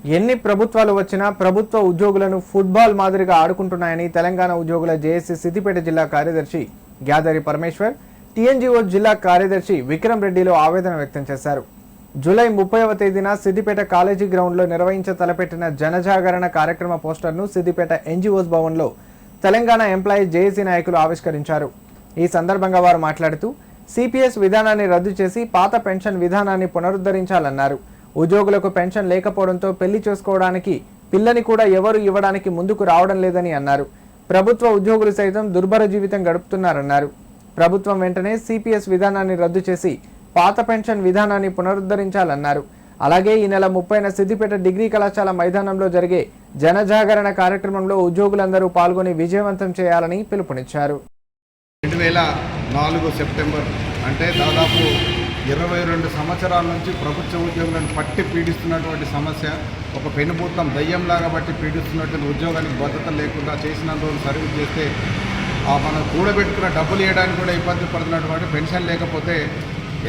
ఎన్ని ప్రభుత్వాలు వచ్చినా ప్రభుత్వ ఉద్యోగులను ఫుట్బాల్ మాదిరిగా ఆడుకుంటున్నాయని తెలంగాణ ఉద్యోగుల జేఏసీ సిద్దిపేట జిల్లా కార్యదర్శి గ్యాదరి పరమేశ్వర్, టీఎన్జీఓ జిల్లా కార్యదర్శి విక్రమ్ రెడ్డిలో ఆవేదన వ్యక్తం చేశారు. జూలై 30వ తేదీన సిద్దిపేట కాలేజీ గ్రౌండ్లో నిర్వహించ తలపెట్టిన జనజాగరణ కార్యక్రమ పోస్టర్ను సిద్దిపేట ఎన్జీఓస్ భవన్లో తెలంగాణ ఎంప్లాయీస్ జేఏసీ నాయకులు ఆవిష్కరించారు. ఈ సందర్భంగా వారు మాట్లాడుతూ సిపిఎస్ విధానాన్ని రద్దు చేసి పాత పెన్షన్ విధానాన్ని పునరుద్ధరించాలన్నారు. ఉద్యోగులకు పెన్షన్ లేకపోవడంతో పెళ్లి చేసుకోవడానికి పిల్లని కూడా ఎవరు ఇవ్వడానికి ముందుకు రావడం లేదని అన్నారు. ప్రభుత్వ ఉద్యోగులు సైతం దుర్భర జీవితం గడుపుతున్నారన్నారు. ప్రభుత్వం వెంటనే సిపిఎస్ విధానాన్ని రద్దు చేసి పాత పెన్షన్ విధానాన్ని పునరుద్ధరించాలన్నారు. అలాగే ఈ నెల 30న సిద్దిపేట డిగ్రీ కళాశాల మైదానంలో జరిగే జనజాగరణ కార్యక్రమంలో ఉద్యోగులందరూ పాల్గొని విజయవంతం చేయాలని పిలుపునిచ్చారు. 2004 సెప్టెంబర్ అంటే దాదాపు 22 సంవత్సరాల నుంచి ప్రభుత్వ ఉద్యోగులను పట్టి పీడిస్తున్నటువంటి సమస్య, ఒక పెనుభూతం దయ్యంలాగా బట్టి పీడిస్తున్నటువంటి ఉద్యోగానికి భద్రత లేకుండా చేసిన రోజు సర్వీస్ చేస్తే మనం కూడబెట్టుకున్న డబ్బులు ఇవ్వడానికి కూడా ఇబ్బంది పడుతున్నటువంటి పెన్షన్ లేకపోతే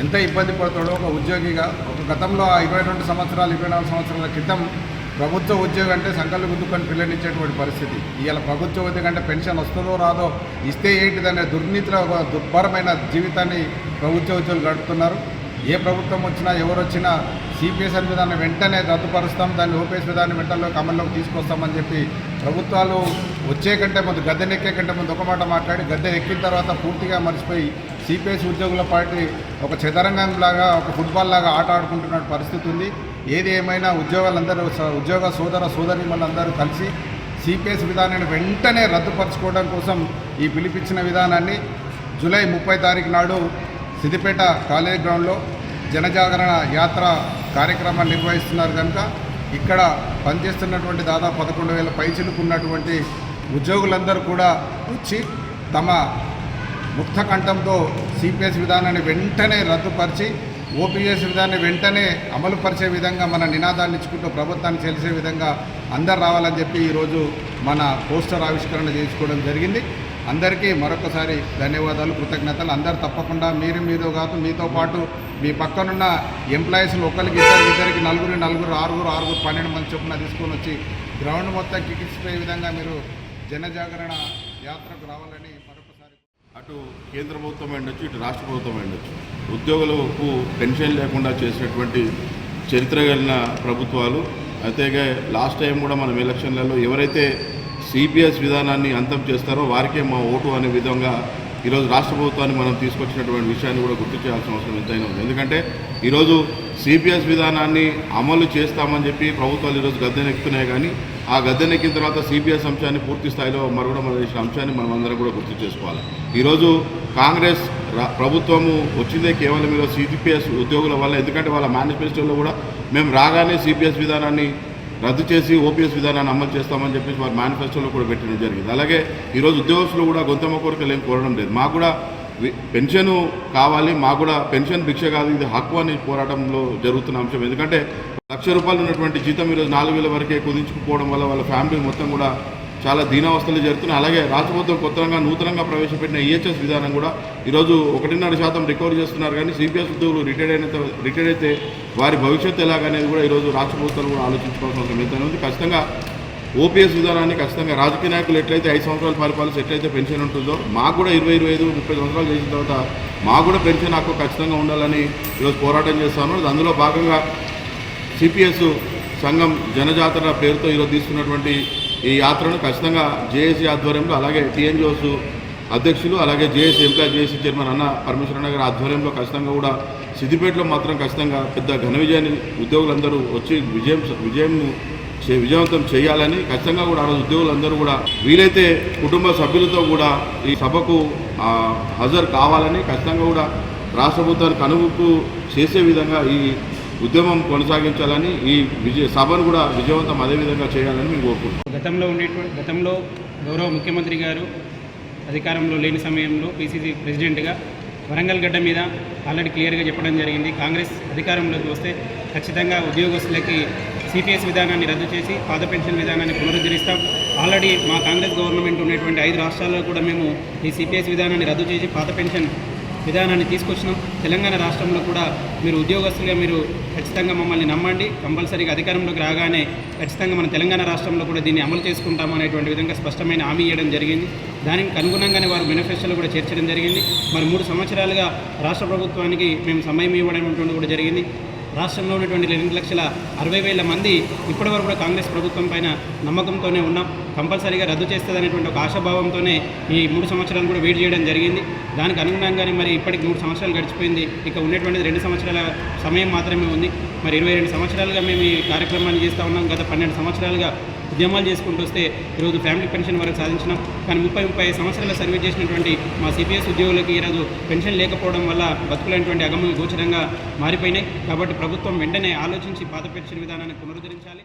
ఎంత ఇబ్బంది పడుతాడో ఒక ఉద్యోగిగా. ఒక గతంలో 22 సంవత్సరాలు 24 సంవత్సరాల క్రితం ప్రభుత్వ ఉద్యోగం అంటే సంకల్ప గుద్దుకొని పిల్లనిచ్చేటువంటి పరిస్థితి. ఇవాళ ప్రభుత్వ ఉద్యోగం అంటే పెన్షన్ వస్తుందో రాదో, ఇస్తే ఏంటిదనే దుర్నీతిలో ఒక దుర్భరమైన జీవితాన్ని ప్రభుత్వ ఉద్యోగులు గడుపుతున్నారు. ఏ ప్రభుత్వం వచ్చినా ఎవరు వచ్చినా సిపిఎస్ విధానం వెంటనే రద్దుపరుస్తాం, దాన్ని ఓపీఎస్ విధానం వెంటనే అమల్లోకి తీసుకొస్తామని చెప్పి ప్రభుత్వాలు వచ్చే కంటే ముందు గద్దెనెక్కే కంటే ముందు ఒక మాట మాట్లాడి గద్దె ఎక్కిన తర్వాత పూర్తిగా మర్చిపోయి సిపిఎస్ ఉద్యోగుల పార్టీ ఒక చదరంగంలాగా ఒక ఫుట్బాల్ లాగా ఆట ఆడుకుంటున్న పరిస్థితి ఉంది. ఏది ఏమైనా ఉద్యోగ సోదర సోదరీమణులందరూ కలిసి సిపిఎస్ విధానాన్ని వెంటనే రద్దుపరచుకోవడం కోసం ఈ పిలిపించిన విధానాన్ని జూలై 30 తారీఖు నాడు సిద్దిపేట కాలేజ్ గ్రౌండ్లో జనజాగరణ యాత్ర కార్యక్రమాన్ని నిర్వహిస్తున్నారు కనుక ఇక్కడ పనిచేస్తున్నటువంటి దాదాపు 11,000 పైచిలకు ఉన్నటువంటి ఉద్యోగులందరూ కూడా వచ్చి తమ ముక్త కంఠంతో సిపిఎస్ విధానాన్ని వెంటనే రద్దుపరిచి ఓపీఎస్ విధానాన్ని వెంటనే అమలుపరిచే విధంగా మన నినాదాన్ని ఇచ్చుకుంటూ ప్రభుత్వాన్ని తెలిసే విధంగా అందరు రావాలని చెప్పి ఈరోజు మన పోస్టర్ ఆవిష్కరణ చేసుకోవడం జరిగింది. అందరికీ మరొకసారి ధన్యవాదాలు, కృతజ్ఞతలు. అందరు తప్పకుండా మీరు కాదు, మీతో పాటు మీ పక్కనున్న ఎంప్లాయీస్లు ఒకరికి ఇద్దరికి నలుగురు 6 మంది చొప్పున తీసుకొని వచ్చి గ్రౌండ్ మొత్తం కిక్కిసిపోయే విధంగా మీరు జనజాగరణ యాత్రకు రావాలని మరొకసారి. అటు కేంద్ర ప్రభుత్వం ఉండొచ్చు, ఇటు రాష్ట్ర ప్రభుత్వం ఉండొచ్చు, ఉద్యోగులకు పెన్షన్ లేకుండా చేసినటువంటి చరిత్ర కలిగిన ప్రభుత్వాలు. అయితే లాస్ట్ టైం కూడా మనం ఎలక్షన్లలో ఎవరైతే సిపిఎస్ విధానాన్ని అంతం చేస్తారో వారికే మా ఓటు అనే విధంగా ఈరోజు రాష్ట్ర ప్రభుత్వాన్ని మనం తీసుకొచ్చినటువంటి విషయాన్ని కూడా గుర్తు చేయాల్సిన అవసరం ఎంతైనా ఉంది. ఎందుకంటే ఈరోజు సిపిఎస్ విధానాన్ని అమలు చేస్తామని చెప్పి ప్రభుత్వాలు ఈరోజు గద్దెనెక్కుతున్నాయి, కానీ ఆ గద్దెనెక్కిన తర్వాత సిపిఎస్ అంశాన్ని పూర్తి స్థాయిలో మరుగుడం చేసిన అంశాన్ని మనం అందరం కూడా గుర్తు చేసుకోవాలి. ఈరోజు కాంగ్రెస్ ప్రభుత్వము వచ్చిందే కేవలం ఈరోజు సిపిఎస్ ఉద్యోగుల వల్ల. ఎందుకంటే వాళ్ళ మేనిఫెస్టోలో కూడా మేము రాగానే సిపిఎస్ విధానాన్ని రద్దు చేసి ఓపీఎస్ విధానాన్ని అమలు చేస్తామని చెప్పేసి వారి మేనిఫెస్టోలో కూడా పెట్టడం జరిగింది. అలాగే ఈరోజు ఉద్యోగస్తులు కూడా గొంతమ్మ కోరికలు ఏం కోరడం లేదు. మాకు కూడా పెన్షన్ కావాలి, మాకు కూడా పెన్షన్ భిక్ష కాదు, ఇది హక్కు అని పోరాటంలో జరుగుతున్న అంశం. ఎందుకంటే ₹1,00,000 ఉన్నటువంటి జీతం ఈరోజు 4,000 వరకే కుదించుకుపోవడం వల్ల వాళ్ళ ఫ్యామిలీ మొత్తం కూడా చాలా దీనావస్థలు జరుగుతున్నాయి. అలాగే రాష్ట్ర ప్రభుత్వం కొత్తగా నూతనంగా ప్రవేశపెట్టిన ఈహెచ్ఎస్ విధానం కూడా ఈరోజు 1.5% రికవరీ చేస్తున్నారు. కానీ సిపిఎస్ ఉద్యోగులు రిటైర్ అయితే వారి భవిష్యత్తు ఎలాగనేది కూడా ఈరోజు రాష్ట్ర ప్రభుత్వాలు కూడా ఆలోచించుకోవాల్సిన అవసరం ఎంతైనా ఉంది. ఖచ్చితంగా ఓపీఎస్ విధానాన్ని ఖచ్చితంగా రాజకీయ నాయకులు ఎట్లయితే 5 సంవత్సరాలు పరిపాలిస్తే ఎట్లయితే పెన్షన్ ఉంటుందో మాకు కూడా 20, 25, 30 సంవత్సరాలు చేసిన తర్వాత మాకు కూడా పెన్షన్ హక్కు ఖచ్చితంగా ఉండాలని ఈరోజు పోరాటం చేస్తాను. అందులో భాగంగా సిపిఎస్ సంఘం జనజాతర పేరుతో ఈరోజు తీసుకున్నటువంటి ఈ యాత్రను ఖచ్చితంగా జేఏసీ ఆధ్వర్యంలో, అలాగే టీఎన్జీఓస్ అధ్యక్షులు, అలాగే జేఏసీ జేఏసీ చైర్మన్ అన్న పరమేశ్వర గారి ఆధ్వర్యంలో ఖచ్చితంగా కూడా సిద్దిపేటలో మాత్రం ఖచ్చితంగా పెద్ద ఘన విజయాన్ని ఉద్యోగులందరూ వచ్చి విజయవంతం చేయాలని ఖచ్చితంగా కూడా ఆ రోజు ఉద్యోగులందరూ కూడా వీలైతే కుటుంబ సభ్యులతో కూడా ఈ సభకు హాజరు కావాలని ఖచ్చితంగా కూడా రాష్ట్ర ప్రభుత్వానికి అనువుకు చేసే విధంగా ఈ ఉద్యమం కొనసాగించాలని, ఈ సభను కూడా విజయవంతం అదేవిధంగా చేయాలని మేము కోరుకుంటున్నాం. గతంలో గౌరవ ముఖ్యమంత్రి గారు అధికారంలో లేని సమయంలో పిసిసి ప్రెసిడెంట్గా వరంగల్ గడ్డ మీద ఆల్రెడీ క్లియర్గా చెప్పడం జరిగింది. కాంగ్రెస్ అధికారంలోకి వస్తే ఖచ్చితంగా ఉద్యోగస్తులకి సిపిఎస్ విధానాన్ని రద్దు చేసి పాత పెన్షన్ విధానాన్ని పునరుద్ధరిస్తాం. ఆల్రెడీ మా కాంగ్రెస్ గవర్నమెంట్ ఉన్నటువంటి 5 రాష్ట్రాల్లో కూడా మేము ఈ సిపిఎస్ విధానాన్ని రద్దు చేసి పాత పెన్షన్ విధానాన్ని తీసుకొచ్చినాం. తెలంగాణ రాష్ట్రంలో కూడా మీరు ఉద్యోగస్తులుగా మీరు ఖచ్చితంగా మమ్మల్ని నమ్మండి, కంపల్సరీగా అధికారంలోకి రాగానే ఖచ్చితంగా మన తెలంగాణ రాష్ట్రంలో కూడా దీన్ని అమలు చేసుకుంటాము అనేటువంటి విధంగా స్పష్టమైన హామీ ఇవ్వడం జరిగింది. దానికి అనుగుణంగానే వారు మేనిఫెస్టోలో కూడా చేర్చడం జరిగింది. మరి 3 సంవత్సరాలుగా రాష్ట్ర ప్రభుత్వానికి మేము సమయం ఇవ్వడం కూడా జరిగింది. రాష్ట్రంలో ఉన్నటువంటి 2,60,000 మంది ఇప్పటివరకు కూడా కాంగ్రెస్ ప్రభుత్వం పైన నమ్మకంతోనే ఉన్నాం. కంపల్సరీగా రద్దు చేస్తుందనేటువంటి ఒక ఆశాభావంతోనే ఈ 3 సంవత్సరాలు కూడా వెయిట్ చేయడం జరిగింది. దానికి అనుగుణంగానే మరి ఇప్పటికి 3 సంవత్సరాలు గడిచిపోయింది. ఇక ఉన్నటువంటిది 2 సంవత్సరాల సమయం మాత్రమే ఉంది. మరి 22 సంవత్సరాలుగా మేము ఈ కార్యక్రమాన్ని చేస్తూ ఉన్నాం. గత 12 సంవత్సరాలుగా ఉద్యమాలు చేసుకుంటూ వస్తే ఈరోజు ఫ్యామిలీ పెన్షన్ వరకు సాధించినాం. కానీ 30-35 సంవత్సరాలు సర్వీస్ చేసినటువంటి మా సిపిఎస్ ఉద్యోగులకి ఈరోజు పెన్షన్ లేకపోవడం వల్ల బతుకులైనటువంటి అగమ్య గోచరంగా మారిపోయినాయి. కాబట్టి ప్రభుత్వం వెంటనే ఆలోచించి పాత పెన్షన్ విధానాన్ని పునరుద్ధరించాలి.